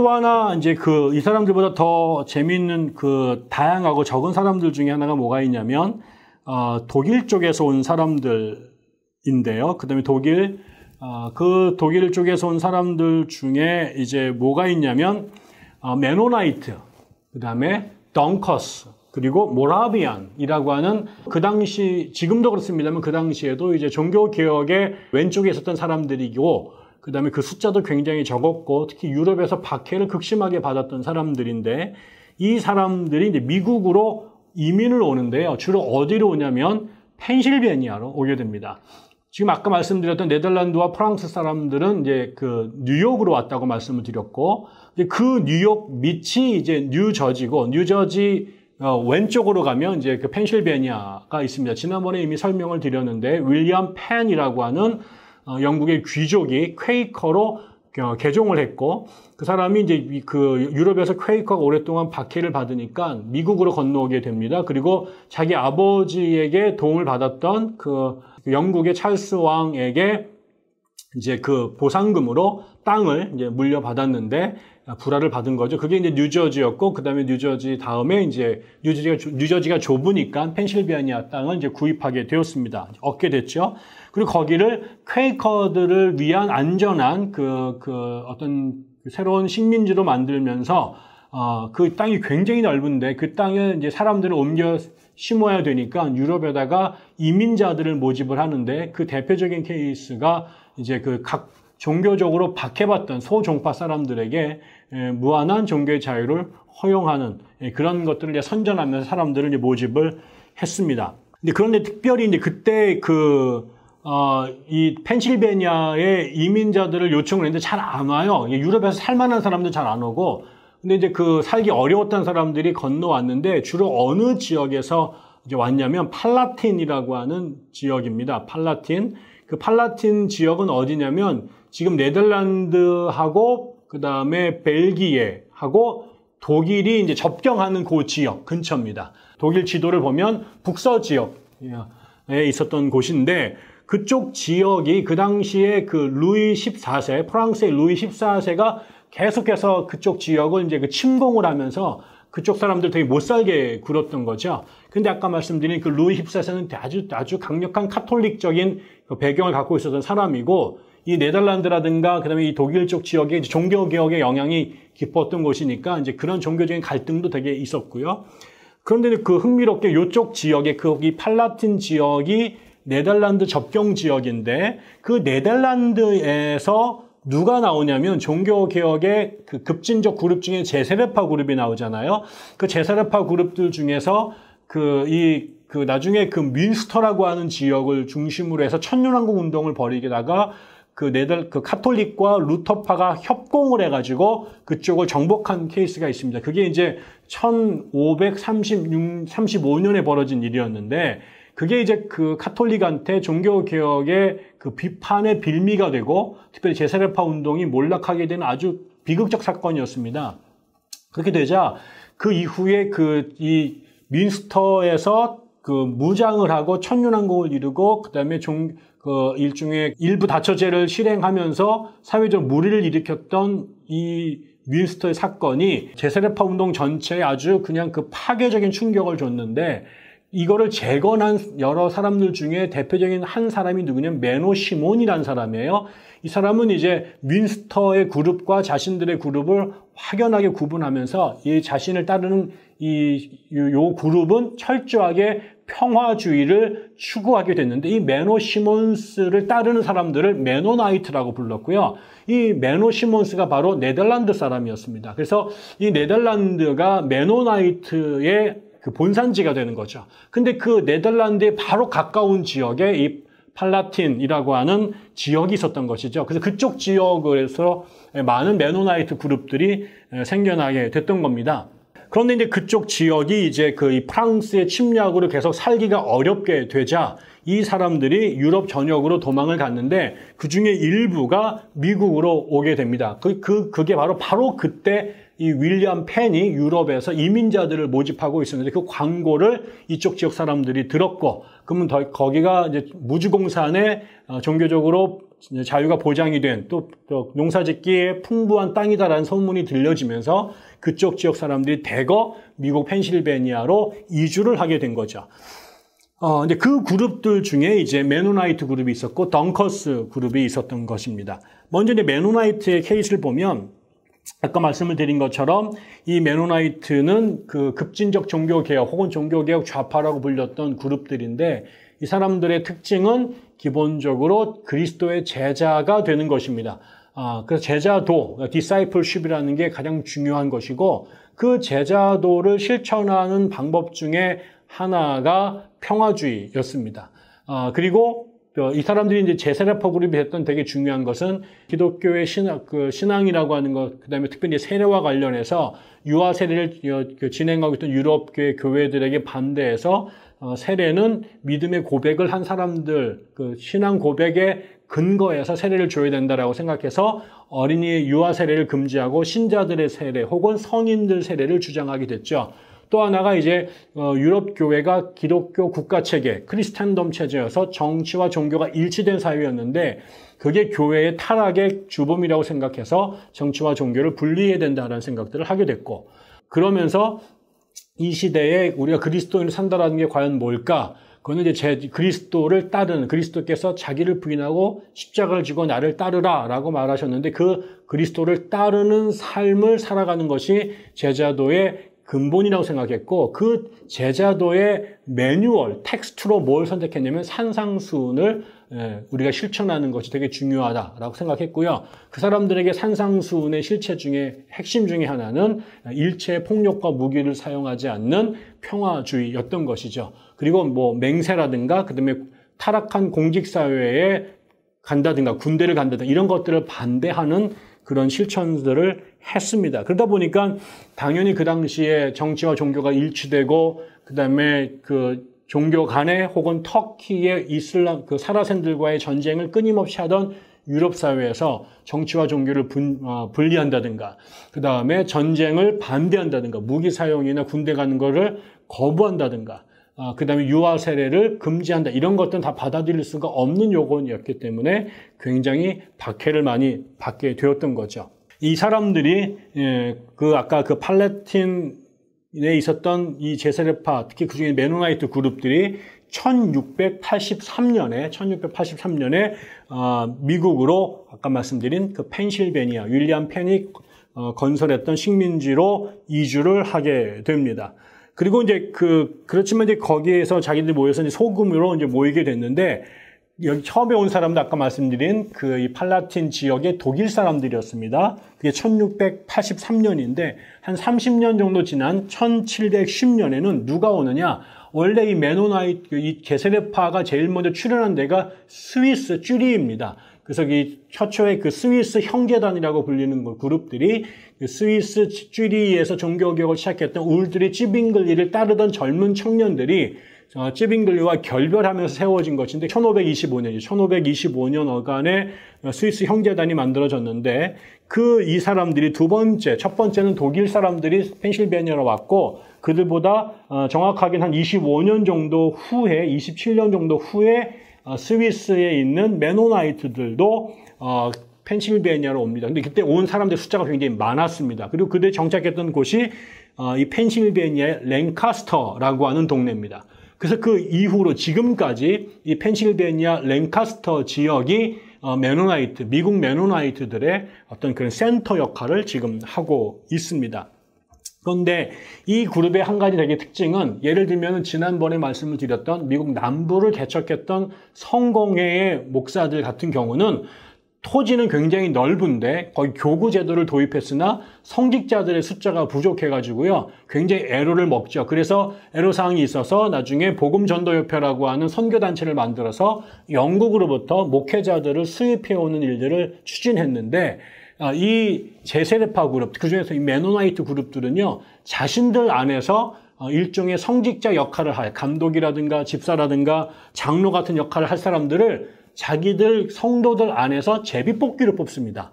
또 하나 이제 이 사람들보다 더 재미있는 다양하고 적은 사람들 중에 하나가 뭐가 있냐면 독일 쪽에서 온 사람들인데요. 그다음에 독일 쪽에서 온 사람들 중에 이제 뭐가 있냐면 메노나이트, 그다음에 덩커스, 그리고 모라비안이라고 하는 그 당시, 지금도 그렇습니다만 그 당시에도 이제 종교개혁의 왼쪽에 있었던 사람들이고, 그 다음에 그 숫자도 굉장히 적었고, 특히 유럽에서 박해를 극심하게 받았던 사람들인데, 이 사람들이 이제 미국으로 이민을 오는데요. 주로 어디로 오냐면 펜실베니아로 오게 됩니다. 지금 아까 말씀드렸던 네덜란드와 프랑스 사람들은 이제 뉴욕으로 왔다고 말씀을 드렸고, 그 뉴욕 밑이 이제 뉴저지고, 뉴저지 왼쪽으로 가면 이제 펜실베니아가 있습니다. 지난번에 이미 설명을 드렸는데, 윌리엄 펜이라고 하는 영국의 귀족이 퀘이커로 개종을 했고, 그 사람이 이제 유럽에서 퀘이커가 오랫동안 박해를 받으니까 미국으로 건너오게 됩니다. 그리고 자기 아버지에게 도움을 받았던 영국의 찰스 왕에게 이제 보상금으로 땅을 이제 물려받았는데 불화를 받은 거죠. 그게 이제 뉴저지였고, 그 다음에 뉴저지 다음에 이제 뉴저지가 좁으니까 펜실베니아 땅을 이제 구입하게 되었습니다. 얻게 됐죠. 그리고 거기를 퀘이커들을 위한 안전한 어떤 새로운 식민지로 만들면서 그 땅이 굉장히 넓은데 그 땅에 이제 사람들을 옮겨 심어야 되니까 유럽에다가 이민자들을 모집을 하는데, 그 대표적인 케이스가 이제 각 종교적으로 박해받던 소종파 사람들에게 무한한 종교의 자유를 허용하는 그런 것들을 이제 선전하면서 사람들을 이제 모집을 했습니다. 그런데 특별히 이제 그때 이 펜실베니아의 이민자들을 요청을 했는데 잘 안 와요. 유럽에서 살만한 사람들 잘 안 오고, 근데 이제 살기 어려웠던 사람들이 건너왔는데 주로 어느 지역에서 이제 왔냐면 팔라틴이라고 하는 지역입니다. 팔라틴. 그 팔라틴 지역은 어디냐면 지금 네덜란드하고 그 다음에 벨기에하고 독일이 이제 접경하는 그 지역 근처입니다. 독일 지도를 보면 북서 지역에 있었던 곳인데, 그쪽 지역이 그 당시에 루이 14세, 프랑스의 루이 14세가 계속해서 그쪽 지역을 이제 침공을 하면서 그쪽 사람들 되게 못 살게 굴었던 거죠. 근데 아까 말씀드린 루이 14세는 아주 강력한 카톨릭적인 배경을 갖고 있었던 사람이고, 이 네덜란드라든가 그다음에 이 독일 쪽 지역에 이제 종교 개혁의 영향이 깊었던 곳이니까 이제 그런 종교적인 갈등도 되게 있었고요. 그런데 흥미롭게 이쪽 지역에 이 팔라틴 지역이 네덜란드 접경 지역인데, 그 네덜란드에서 누가 나오냐면 종교개혁의 급진적 그룹 중에 제세르파 그룹이 나오잖아요. 그 제세르파 그룹들 중에서 나중에 뮌스터라고 하는 지역을 중심으로 해서 천년왕국 운동을 벌이다가 카톨릭과 루터파가 협공을 해가지고 그쪽을 정복한 케이스가 있습니다. 그게 이제 1535년에 벌어진 일이었는데, 그게 이제 카톨릭한테 종교개혁의 비판의 빌미가 되고, 특별히 제세르파 운동이 몰락하게 된 아주 비극적 사건이었습니다. 그렇게 되자, 그 이후에 이 뮌스터에서 무장을 하고 천년왕국을 이루고, 그 다음에 일종의 일부 다처제를 실행하면서 사회적 물의를 일으켰던 이 뮌스터의 사건이 제세르파 운동 전체에 아주 그냥 파괴적인 충격을 줬는데, 이거를 재건한 여러 사람들 중에 대표적인 한 사람이 누구냐면 메노 시몬이라는 사람이에요. 이 사람은 이제 뮌스터의 그룹과 자신들의 그룹을 확연하게 구분하면서 이 자신을 따르는 요 그룹은 철저하게 평화주의를 추구하게 됐는데, 이 메노 시몬스를 따르는 사람들을 메노나이트라고 불렀고요. 이 메노 시몬스가 바로 네덜란드 사람이었습니다. 그래서 이 네덜란드가 메노나이트의 본산지가 되는 거죠. 근데 그 네덜란드에 바로 가까운 지역에 이 팔라틴이라고 하는 지역이 있었던 것이죠. 그래서 그쪽 지역에서 많은 메노나이트 그룹들이 생겨나게 됐던 겁니다. 그런데 이제 그쪽 지역이 이제 이 프랑스의 침략으로 계속 살기가 어렵게 되자 이 사람들이 유럽 전역으로 도망을 갔는데, 그 중에 일부가 미국으로 오게 됩니다. 그게 바로 그때 이 윌리엄 펜이 유럽에서 이민자들을 모집하고 있었는데, 그 광고를 이쪽 지역 사람들이 들었고, 그러면 거기가 이제 무주공산에 종교적으로 자유가 보장이 된 또 농사짓기에 풍부한 땅이다라는 소문이 들려지면서 그쪽 지역 사람들이 대거 미국 펜실베니아로 이주를 하게 된 거죠. 근데 그 그룹들 중에 이제 메노나이트 그룹이 있었고 덩커스 그룹이 있었던 것입니다. 먼저 이제 메노나이트의 케이스를 보면 아까 말씀을 드린 것처럼 이 메노나이트는 그 급진적 종교개혁 혹은 종교개혁 좌파라고 불렸던 그룹들인데 이 사람들의 특징은 기본적으로 그리스도의 제자가 되는 것입니다. 그래서 제자도, discipleship이라는 게 가장 중요한 것이고 그 제자도를 실천하는 방법 중에 하나가 평화주의였습니다. 그리고 이 사람들이 이제 제세례파 그룹이 했던 되게 중요한 것은 기독교의 신앙이라고 하는 것, 그 다음에 특별히 세례와 관련해서 유아 세례를 진행하고 있던 유럽계 교회들에게 반대해서 세례는 믿음의 고백을 한 사람들, 그 신앙 고백의 근거에서 세례를 줘야 된다라고 생각해서 어린이의 유아 세례를 금지하고 신자들의 세례 혹은 성인들 세례를 주장하게 됐죠. 또 하나가 이제 유럽 교회가 기독교 국가 체계, 크리스탄덤 체제여서 정치와 종교가 일치된 사회였는데 그게 교회의 타락의 주범이라고 생각해서 정치와 종교를 분리해야 된다는 생각들을 하게 됐고 그러면서 이 시대에 우리가 그리스도인을 산다라는 게 과연 뭘까? 그거는 이제 그리스도를 따르는, 그리스도께서 자기를 부인하고 십자가를 지고 나를 따르라 라고 말하셨는데 그 그리스도를 따르는 삶을 살아가는 것이 제자도의 근본이라고 생각했고 그 제자도의 매뉴얼, 텍스트로 뭘 선택했냐면 산상수훈을 우리가 실천하는 것이 되게 중요하다라고 생각했고요. 그 사람들에게 산상수훈의 실체 중에 핵심 중에 하나는 일체의 폭력과 무기를 사용하지 않는 평화주의였던 것이죠. 그리고 뭐 맹세라든가 그다음에 타락한 공직사회에 간다든가 군대를 간다든가 이런 것들을 반대하는 그런 실천들을 했습니다. 그러다 보니까 당연히 그 당시에 정치와 종교가 일치되고 그다음에 그 종교 간에 혹은 터키의 이슬람 그 사라센들과의 전쟁을 끊임없이 하던 유럽 사회에서 정치와 종교를 분리한다든가 그다음에 전쟁을 반대한다든가 무기 사용이나 군대 가는 거를 거부한다든가 그다음에 유아 세례를 금지한다. 이런 것들은 다 받아들일 수가 없는 요건이었기 때문에 굉장히 박해를 많이 받게 되었던 거죠. 이 사람들이 아까 그 팔레틴에 있었던 이 제세례파, 특히 그중에 메노나이트 그룹들이 1683년에 미국으로 아까 말씀드린 그 펜실베니아 윌리엄 펜이 건설했던 식민지로 이주를 하게 됩니다. 그리고 이제 그렇지만 이제 거기에서 자기들이 모여서 이제 소금으로 이제 모이게 됐는데, 여기 처음에 온 사람도 아까 말씀드린 이 팔라틴 지역의 독일 사람들이었습니다. 그게 1683년인데, 한 30년 정도 지난 1710년에는 누가 오느냐? 원래 이 메노나이트, 이 제세례파가 제일 먼저 출현한 데가 스위스 쭈리히입니다. 그래서 이 최초의 그 스위스 형제단이라고 불리는 그룹들이 그 스위스 쭈리히에서 종교개혁을 시작했던 울드리 찌빙글리를 따르던 젊은 청년들이 찌빙글리와 결별하면서 세워진 것인데 1525년 어간에 스위스 형제단이 만들어졌는데 이 사람들이 첫 번째는 독일 사람들이 펜실베니아로 왔고 그들보다 정확하게는 한 25년 정도 후에 27년 정도 후에 스위스에 있는 메노나이트들도 펜실베니아로 옵니다. 근데 그때 온 사람들 숫자가 굉장히 많았습니다. 그리고 그들이 정착했던 곳이 이 펜실베니아의 랭카스터라고 하는 동네입니다. 그래서 그 이후로 지금까지 이 펜실베니아 랭카스터 지역이 미국 메노나이트들의 어떤 그런 센터 역할을 지금 하고 있습니다. 그런데 이 그룹의 한 가지 되게 특징은 예를 들면 지난번에 말씀을 드렸던 미국 남부를 개척했던 성공회의 목사들 같은 경우는 토지는 굉장히 넓은데 거기 교구 제도를 도입했으나 성직자들의 숫자가 부족해가지고요. 굉장히 애로를 먹죠. 그래서 애로사항이 있어서 나중에 복음전도협회라고 하는 선교단체를 만들어서 영국으로부터 목회자들을 수입해오는 일들을 추진했는데 이 제세례파 그룹, 그중에서 이 메노나이트 그룹들은요. 자신들 안에서 일종의 성직자 역할을 할 감독이라든가 집사라든가 장로 같은 역할을 할 사람들을 자기들 성도들 안에서 제비뽑기로 뽑습니다.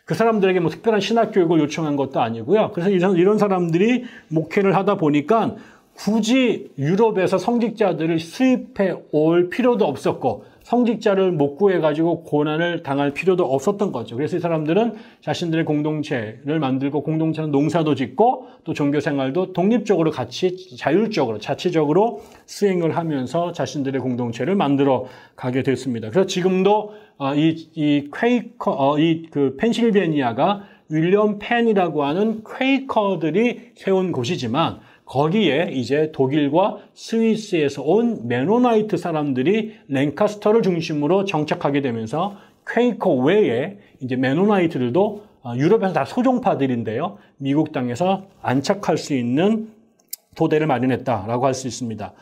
그 사람들에게 뭐 특별한 신학교육을 요청한 것도 아니고요. 그래서 이런 사람들이 목회를 하다 보니까 굳이 유럽에서 성직자들을 수입해 올 필요도 없었고 성직자를 못 구해가지고 고난을 당할 필요도 없었던 거죠. 그래서 이 사람들은 자신들의 공동체를 만들고 공동체는 농사도 짓고 또 종교 생활도 독립적으로 같이 자율적으로 자치적으로 수행을 하면서 자신들의 공동체를 만들어 가게 됐습니다. 그래서 지금도 이 퀘이커 그 펜실베니아가 윌리엄 펜이라고 하는 퀘이커들이 세운 곳이지만 거기에 이제 독일과 스위스에서 온 메노나이트 사람들이 랭카스터를 중심으로 정착하게 되면서 퀘이커 외에 이제 메노나이트들도 유럽에서 다 소종파들인데요. 미국 땅에서 안착할 수 있는 토대를 마련했다라고 할 수 있습니다.